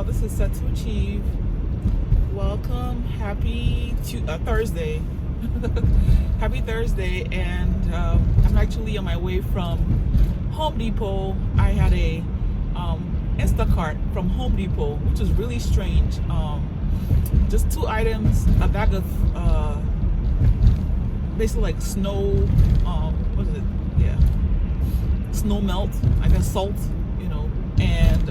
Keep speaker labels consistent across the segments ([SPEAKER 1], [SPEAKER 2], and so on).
[SPEAKER 1] This is Set to Achieve. Welcome. Happy Thursday. Happy Thursday. And I'm actually on my way from Home Depot. I had a Instacart from Home Depot, which is really strange. Just 2 items, a bag of basically like snow, what is it? Yeah, snow melt, I guess salt, and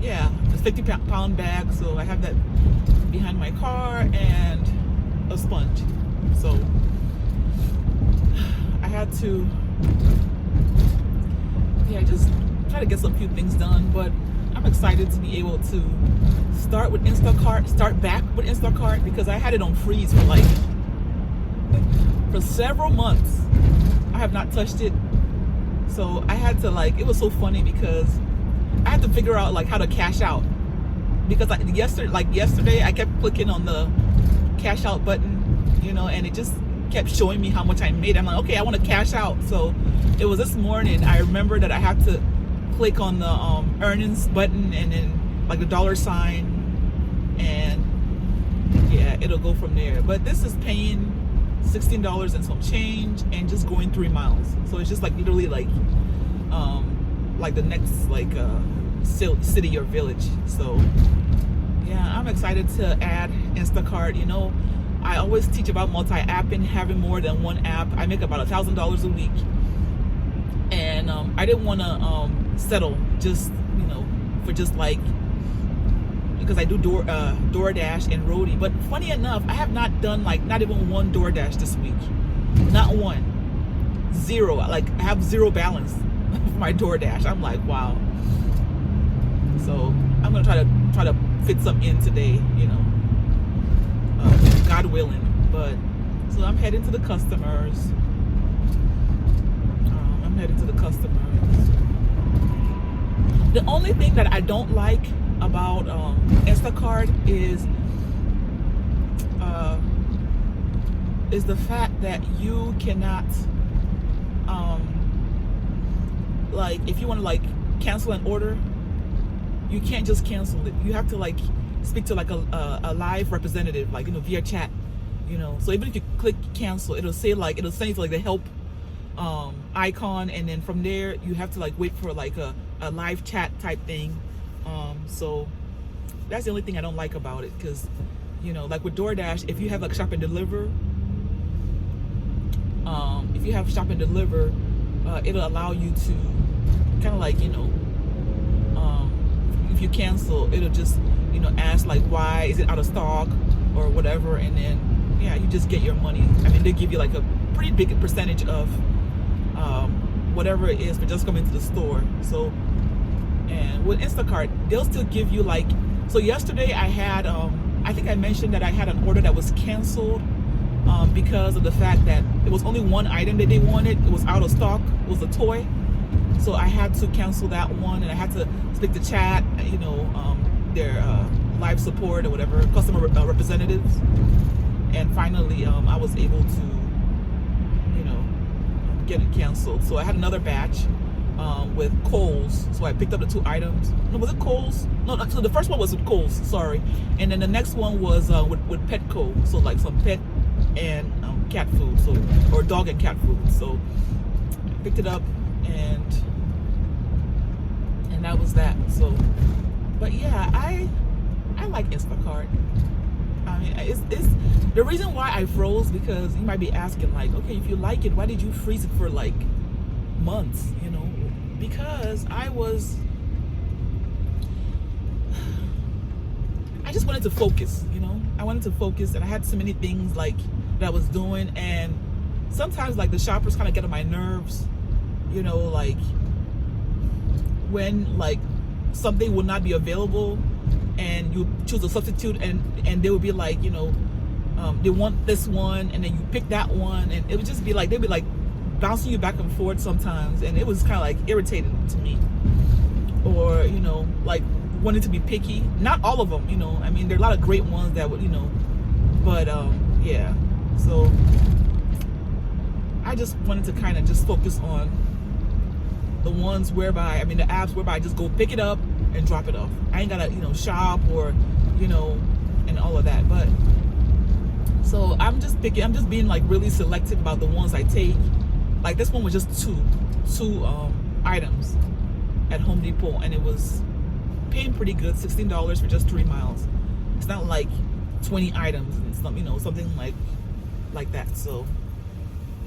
[SPEAKER 1] yeah, a 50-pound bag. So I have that behind my car and a sponge. So I had to, just try to get some few things done. But I'm excited to be able to start back with Instacart, because I had it on freeze for several months. I have not touched it. So I had to it was so funny because I had to figure out how to cash out, because yesterday I kept clicking on the cash out button, and it just kept showing me how much I made. I'm like, okay, I want to cash out. So it was this morning I remember that I had to click on the earnings button and then the dollar sign, and yeah, it'll go from there. But this is paying $16 and some change and just going 3 miles. So it's just literally the next city or village. So yeah, I'm excited to add Instacart. I always teach about multi-apping, having more than one app. I make about $1,000 a week, and I didn't want to settle just for just because I do Doordash and Roadie. But funny enough, I have not done not even one Doordash this week. Not one. Zero. I have zero balance for my Doordash. I'm like, wow. So I'm gonna try to fit some in today, God willing. But so I'm heading to the customers. The only thing that I don't like about Instacart is the fact that you cannot if you want to cancel an order, you can't just cancel it. You have to speak to a live representative, via chat, so even if you click cancel, it'll say it'll send you to the help icon, and then from there you have to wait for a live chat type thing. So that's the only thing I don't like about it, because with DoorDash, if you have shop and deliver, it'll allow you to kind of if you cancel, it'll just ask why is it out of stock or whatever, and then you just get your money. I mean, they give you a pretty big percentage of whatever it is for just coming to the store. So, and with Instacart, they'll still give you so yesterday I had I think I mentioned that I had an order that was canceled because of the fact that it was only one item that they wanted. It was out of stock. It was a toy. So I had to cancel that one, and I had to speak to chat, their live support or whatever, customer representatives. And finally, I was able to, get it canceled. So I had another batch with Kohl's. So I picked up the 2 items. No, was it Kohl's? No, so the first one was with Kohl's, sorry. And then the next one was with Petco. So some pet and cat food, or dog and cat food. So I picked it up, and that was that. So, but yeah, I like Instacart. I mean, it's the reason why I froze, because you might be asking okay, if you like it, why did you freeze it for months? Because I just wanted to focus. I wanted to focus, and I had so many things that I was doing, and sometimes the shoppers kind of get on my nerves. When something would not be available, and you choose a substitute, and they would be they want this one, and then you pick that one, and it would just be they'd be bouncing you back and forth sometimes, and it was kind of irritating to me. Or wanting to be picky. Not all of them, I mean, there are a lot of great ones that would, but yeah. So I just wanted to kind of just focus on the ones whereby, the apps whereby I just go pick it up and drop it off. I ain't gotta, shop or, and all of that. But so I'm just being like really selective about the ones I take. Like this one was just two items at Home Depot, and it was paying pretty good, $16 for just 3 miles. It's not like 20 items and something like that. So,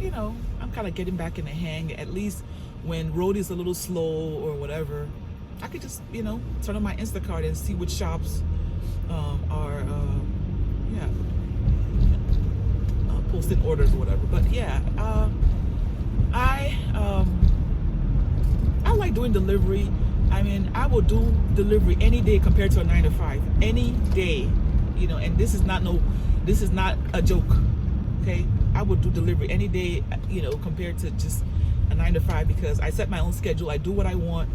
[SPEAKER 1] I'm kind of getting back in the hang. At least when Roadie's a little slow or whatever, I could just, turn on my Instacart and see which shops are, posting orders or whatever. But yeah, I like doing delivery. I mean, I will do delivery any day compared to a 9 to 5. Any day, and this is not a joke. Okay, I would do delivery any day, compared to just a 9 to 5, because I set my own schedule. I do what I want,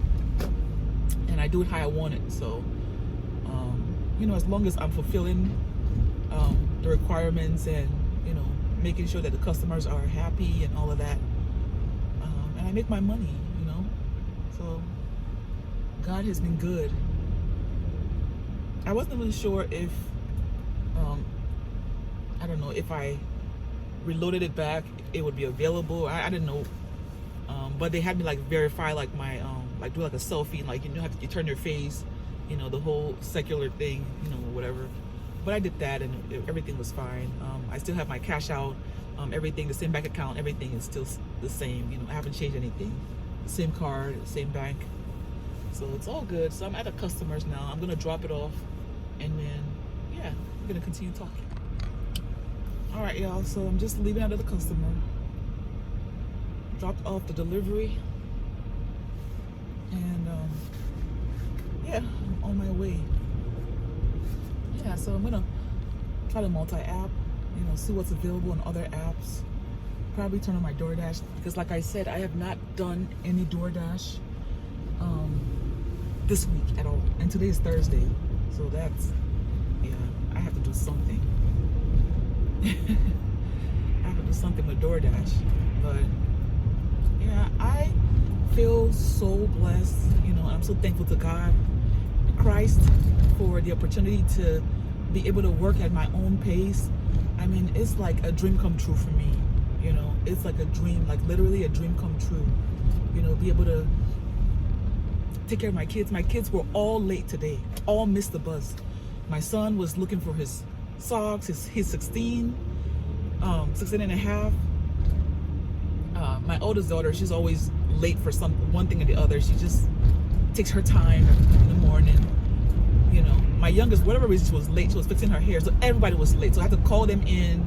[SPEAKER 1] and I do it how I want it. So, as long as I'm fulfilling the requirements and making sure that the customers are happy and all of that, and I make my money, so God has been good. I wasn't really sure if I don't know, if I reloaded it back, it would be available. I didn't know, but they had me like verify like my like do like a selfie, like you turn your face, the whole secular thing, whatever. But I did that, and everything was fine. I still have my cash out, everything, the same bank account, everything is still the same. I haven't changed anything. The same card, the same bank. So it's all good. So I'm at the customers now. I'm gonna drop it off, and then we're gonna continue talking. All right, y'all. So I'm just leaving out of the customer. Dropped off the delivery, and I'm on my way. Yeah, so I'm gonna try to multi-app, see what's available on other apps. Probably turn on my Doordash, because like I said, I have not done any Doordash this week at all. And today is Thursday, so that's, I have to do something. I have to do something with Doordash. But yeah, I feel so blessed, I'm so thankful to God, Christ, for the opportunity to be able to work at my own pace. I mean, it's like a dream come true for me. It's like a dream, like literally a dream come true. Be able to take care of my kids. My kids were all late today, all missed the bus. My son was looking for his socks. He's 16 and a half. My oldest daughter, she's always late for one thing or the other. She just takes her time in the morning. My youngest, whatever reason, she was late. She was fixing her hair, so everybody was late. So I had to call them in,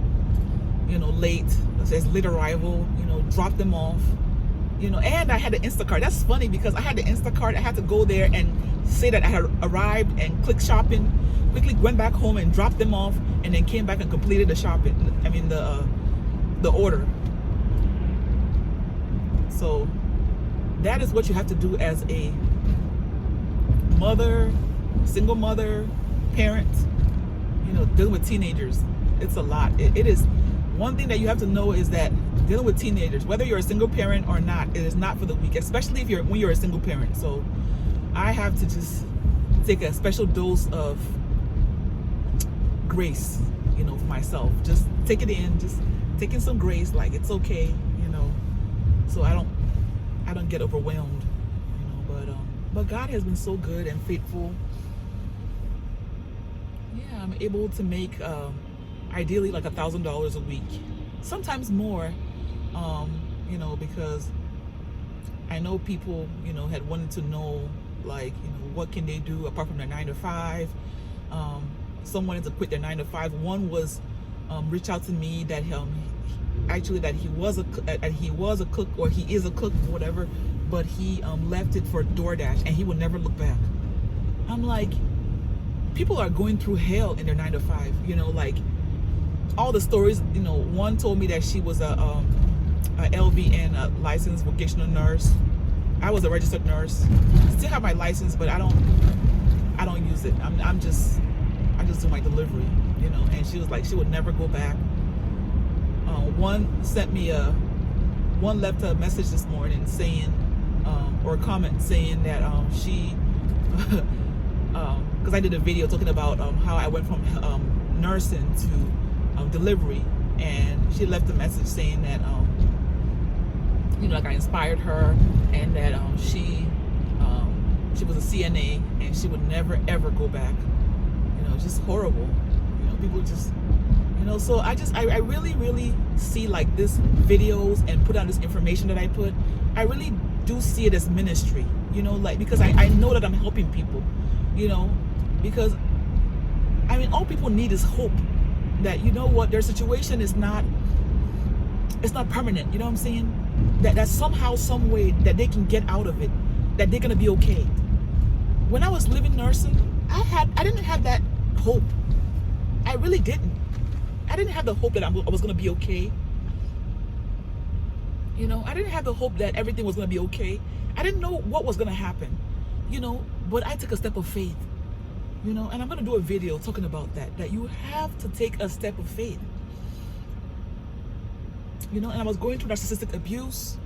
[SPEAKER 1] late. It says late arrival. Drop them off. And I had the Instacart. That's funny, because I had the Instacart. I had to go there and say that I had arrived and click shopping. Quickly went back home and dropped them off, and then came back and completed the shopping. I mean the order. So that is what you have to do as a mother, single mother, parent, dealing with teenagers. It's a lot. It is one thing that you have to know, is that dealing with teenagers, whether you're a single parent or not, it is not for the weak, especially when you're a single parent. So I have to just take a special dose of grace, for myself. Just take it in, just taking some grace, like it's okay, so I don't get overwhelmed, but God has been so good and faithful. Yeah, I'm able to make ideally like $1,000 a week, sometimes more, because I know people, had wanted to know, like, what can they do apart from their 9 to 5. Some wanted to quit their 9 to 5. One was reach out to me that he was a cook, or he is a cook, whatever, but he left it for DoorDash, and he will never look back. I'm like, people are going through hell in their 9 to 5, like all the stories. One told me that she was a LVN, a licensed vocational nurse. I was a registered nurse, still have my license, but I don't use it. I just do my delivery, and she was like, she would never go back. One left a message this morning saying, or a comment saying that she because I did a video talking about how I went from nursing to delivery, and she left a message saying that like I inspired her, and that she was a CNA and she would never ever go back. It's just horrible. People just, so I really see like this videos and put out this information that I put. I really do see it as ministry, like, because I know that I'm helping people, because I mean, all people need is hope that, what, their situation is not, it's not permanent. You know what I'm saying? That somehow, some way that they can get out of it, that they're gonna be okay. When I was living nursing, I didn't have that hope. I really didn't. I didn't have the hope that I was gonna be okay. I didn't have the hope that everything was gonna be okay. I didn't know what was gonna happen, but I took a step of faith, and I'm gonna do a video talking about that you have to take a step of faith. And I was going through narcissistic abuse,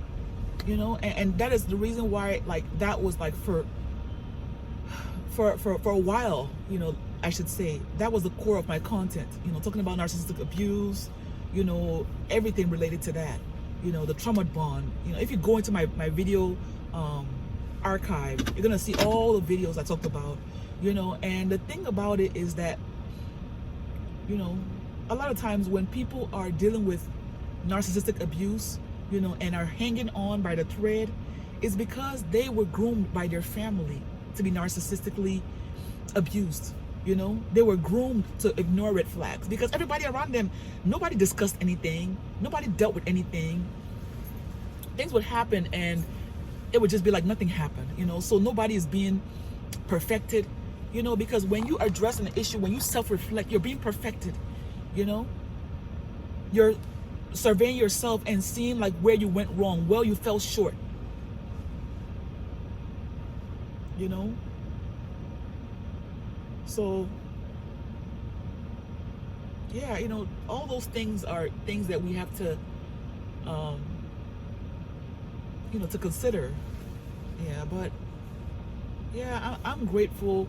[SPEAKER 1] and that is the reason why, like, that was like for a while, I should say, that was the core of my content, talking about narcissistic abuse, everything related to that, the trauma bond. If you go into my video archive, you're gonna see all the videos I talked about, and the thing about it is that, a lot of times when people are dealing with narcissistic abuse, and are hanging on by the thread, is because they were groomed by their family to be narcissistically abused. They were groomed to ignore red flags because everybody around them, nobody discussed anything, nobody dealt with anything. Things would happen and it would just be like nothing happened, so nobody is being perfected, because when you address an issue, when you self-reflect, you're being perfected. You're surveying yourself and seeing like where you went wrong, where you fell short, so yeah, all those things are things that we have to to consider. Yeah, but yeah, I'm grateful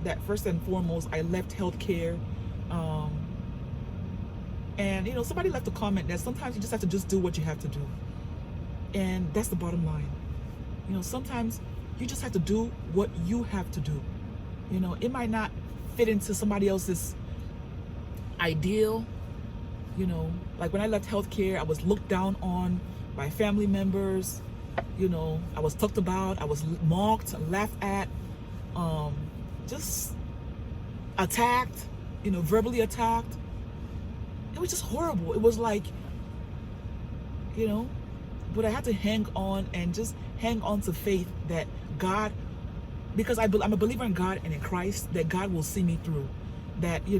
[SPEAKER 1] that first and foremost I left healthcare. And somebody left a comment that sometimes you just have to just do what you have to do, and that's the bottom line. Sometimes you just have to do what you have to do. It might not fit into somebody else's ideal. Like when I left healthcare, I was looked down on by family members. I was talked about, I was mocked, laughed at, just attacked, verbally attacked. It was just horrible. It was like, but I had to hang on and just hang on to faith that God, because I'm a believer in God and in Christ, that God will see me through. That, He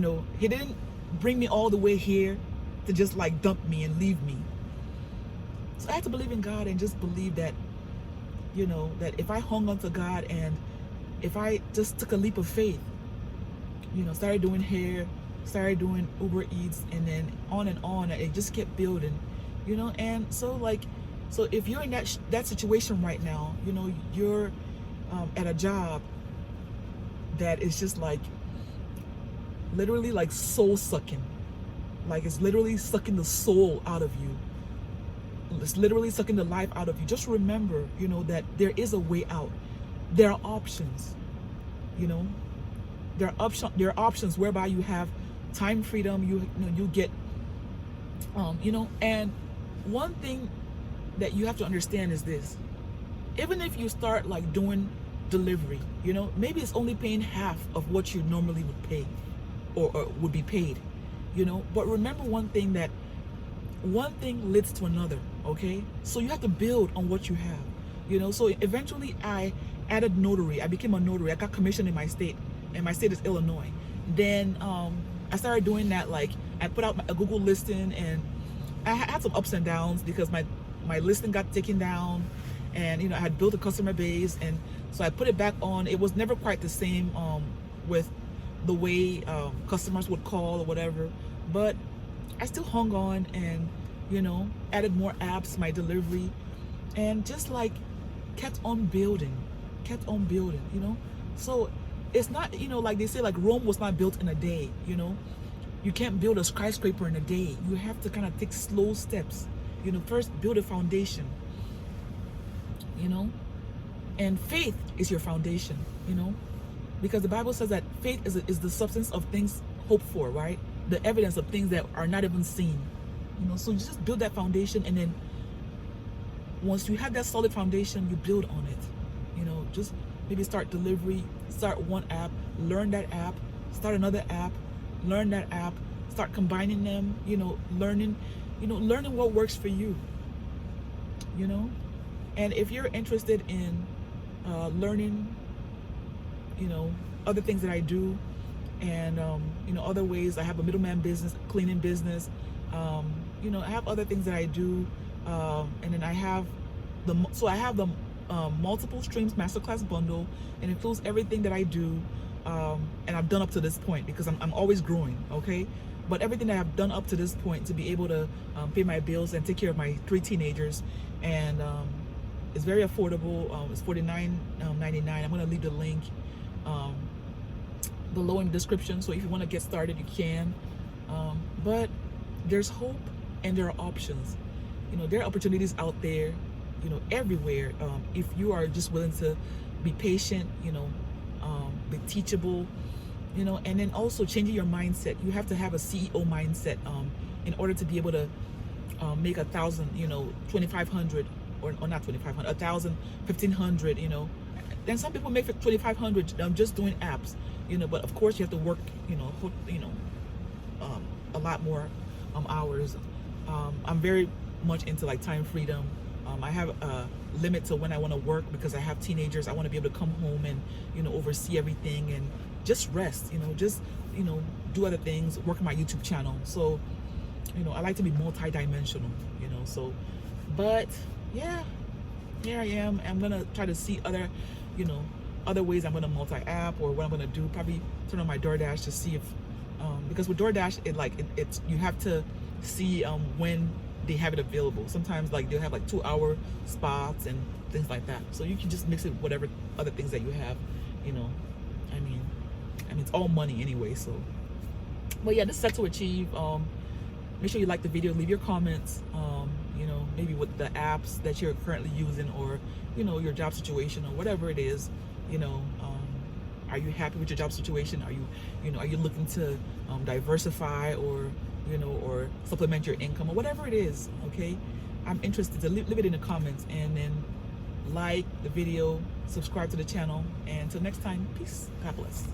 [SPEAKER 1] didn't bring me all the way here to just like dump me and leave me. So I had to believe in God and just believe that, that if I hung on to God and if I just took a leap of faith, started doing hair, started doing Uber Eats, and then on and it just kept building, and so if you're in that situation right now, you're at a job that is just like literally like soul sucking, like it's literally sucking the soul out of you, it's literally sucking the life out of you. Just remember, that there is a way out. There are options, there are options whereby you have time freedom, you get and one thing that you have to understand is this: even if you start like doing delivery, maybe it's only paying half of what you normally would pay or would be paid, but remember one thing, that one thing leads to another. Okay, so you have to build on what you have, so eventually I added notary. I became a notary. I got commissioned in my state, and my state is Illinois. Then I started doing that. Like, I put out a Google listing, and I had some ups and downs because my listing got taken down, and I had built a customer base, and so I put it back on. It was never quite the same with the way customers would call or whatever, but I still hung on and added more apps, my delivery, and just like kept on building. So it's not, like they say, like Rome was not built in a day. You can't build a skyscraper in a day. You have to kind of take slow steps. First build a foundation. And faith is your foundation. Because the Bible says that faith is the substance of things hoped for, right? The evidence of things that are not even seen. So you just build that foundation, and then once you have that solid foundation, you build on it. Just maybe start delivery, start one app, learn that app, start another app, learn that app, start combining them, learning what works for you. And if you're interested in learning, other things that I do, and other ways, I have a middleman business, cleaning business, I have other things that I do, and then I have the multiple streams masterclass bundle. It includes everything that I do, and I've done up to this point, because I'm always growing, okay? But everything that I've done up to this point to be able to pay my bills and take care of my 3 teenagers, and it's very affordable. It's $49.99. I'm going to leave the link below in the description, so if you want to get started, you can. But there's hope, and there are options. There are opportunities out there, everywhere. If you are just willing to be patient, be teachable, and then also changing your mindset. You have to have a CEO mindset in order to be able to make 1,000, 2,500, or not 2,500, 1,000, 1,500, Then some people make 2,500 just doing apps, but of course you have to work, a lot more hours. I'm very much into like time freedom. I have a limit to when I want to work, because I have teenagers. I want to be able to come home and oversee everything and just rest, do other things, work on my YouTube channel. So I like to be multi-dimensional, so, but yeah, here I am. I'm gonna try to see other ways I'm gonna multi-app, or what I'm gonna do, probably turn on my Doordash to see if because with Doordash, it's you have to see when they have it available. Sometimes like they'll have like 2-hour spots and things like that, so you can just mix it with whatever other things that you have. I mean it's all money anyway. So, but yeah, this is Set to Achieve. Make sure you like the video, leave your comments, maybe with the apps that you're currently using, or your job situation, or whatever it is. Are you happy with your job situation? Are you looking to diversify, or or supplement your income, or whatever it is? Okay, I'm interested. To leave it in the comments, and then like the video, subscribe to the channel, and until next time, peace. God bless.